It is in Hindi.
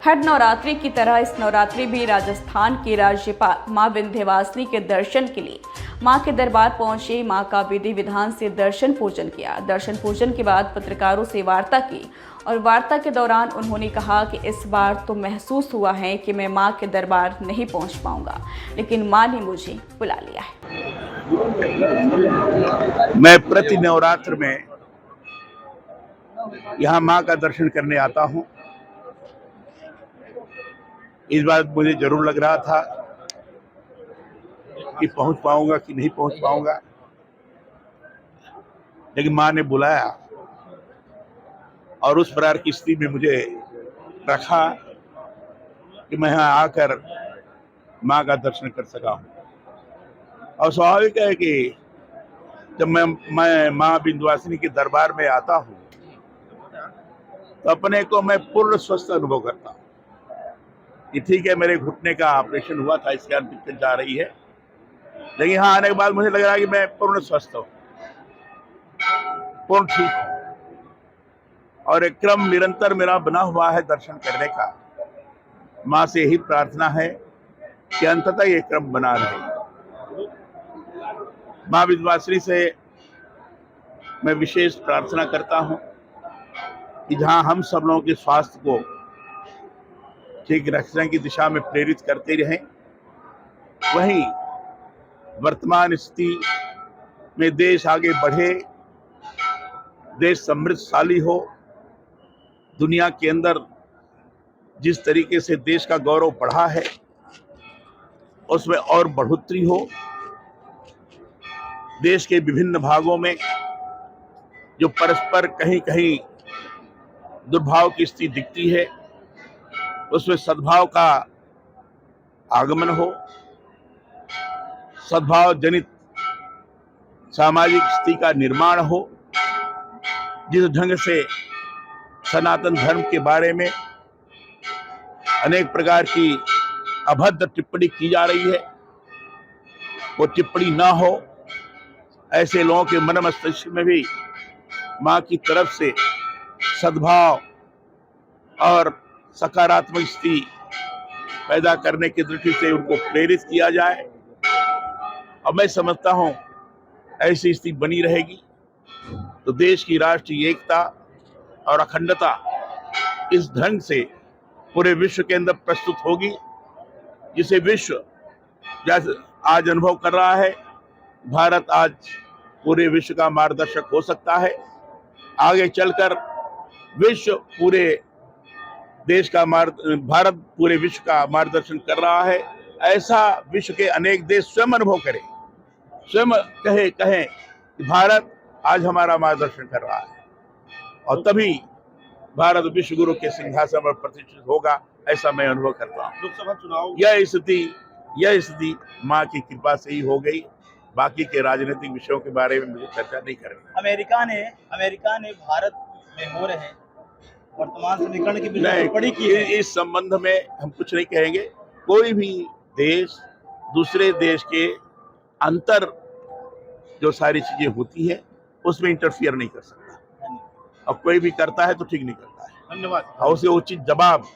हर नवरात्रि की तरह इस नवरात्रि भी राजस्थान के राज्यपाल मां विंध्यवासिनी के दर्शन के लिए मां के दरबार पहुंचे। मां का विधि विधान से दर्शन पूजन किया। दर्शन पूजन के बाद पत्रकारों से वार्ता की और वार्ता के दौरान उन्होंने कहा कि इस बार तो महसूस हुआ है कि मैं मां के दरबार नहीं पहुंच पाऊंगा, लेकिन मां ने मुझे बुला लिया है। मैं प्रति नवरात्र में यहाँ मां का दर्शन करने आता हूँ। इस बार मुझे जरूर लग रहा था कि पहुंच पाऊंगा कि नहीं पहुंच पाऊंगा, लेकिन मां ने बुलाया और उस प्रकार की स्थिति में मुझे रखा कि मैं यहाँ आकर मां का दर्शन कर सका हूँ। और स्वाभाविक है कि जब मैं मां विंध्यवासिनी के दरबार में आता हूँ तो अपने को मैं पूर्ण स्वस्थ अनुभव करता हूँ। ये ठीक है, मेरे घुटने का ऑपरेशन हुआ था, इसके बाद दिक्कत जा रही है, लेकिन यहाँ आने के बाद मुझे लग रहा है कि मैं पूर्ण स्वस्थ हूँ, पूर्ण ठीक हूँ। और एक क्रम निरंतर मेरा बना हुआ है दर्शन करने का। मां से यही प्रार्थना है कि अंततः ये क्रम बना रहे। मां विंध्यवासिनी से मैं विशेष प्रार्थना करता हूँ कि जहाँ हम सब लोगों के स्वास्थ्य को ठीक रखने की दिशा में प्रेरित करते रहें, वहीं वर्तमान स्थिति में देश आगे बढ़े, देश समृद्धशाली हो, दुनिया के अंदर जिस तरीके से देश का गौरव बढ़ा है उसमें और बढ़ोतरी हो। देश के विभिन्न भागों में जो परस्पर कहीं कहीं दुर्भाव की स्थिति दिखती है, उसमें सद्भाव का आगमन हो, सद्भाव जनित सामाजिक स्थिति का निर्माण हो। जिस ढंग से सनातन धर्म के बारे में अनेक प्रकार की अभद्र टिप्पणी की जा रही है, वो टिप्पणी ना हो। ऐसे लोगों के मन मस्तिष्क में भी मां की तरफ से सद्भाव और सकारात्मक स्थिति पैदा करने की दृष्टि से उनको प्रेरित किया जाए। अब मैं समझता हूं ऐसी स्थिति बनी रहेगी तो देश की राष्ट्रीय एकता और अखंडता इस ढंग से पूरे विश्व के अंदर प्रस्तुत होगी, जिसे विश्व जैसे आज अनुभव कर रहा है। भारत आज पूरे विश्व का मार्गदर्शक हो सकता है। आगे चलकर विश्व पूरे देश का भारत पूरे विश्व का मार्गदर्शन कर रहा है। ऐसा विश्व के अनेक देश स्वयं अनुभव करें, स्वयं कहें कि भारत आज हमारा मार्गदर्शन कर रहा है, और तभी भारत विश्व गुरु के सिंहासन पर प्रतिष्ठित होगा, ऐसा मैं अनुभव करता हूँ। लोकसभा चुनाव यह स्थिति मां की कृपा से ही हो गई। बाकी के राजनीतिक विषयों के बारे में मुझे चर्चा नहीं करनी। अमेरिका ने भारत में हो रहे वर्तमान समीकरण की नहीं, की है। इस संबंध में हम कुछ नहीं कहेंगे। कोई भी देश दूसरे देश के अंतर जो सारी चीजें होती है उसमें इंटरफियर नहीं कर सकता, और कोई भी करता है तो ठीक नहीं करता है। धन्यवाद। और उसे उचित जवाब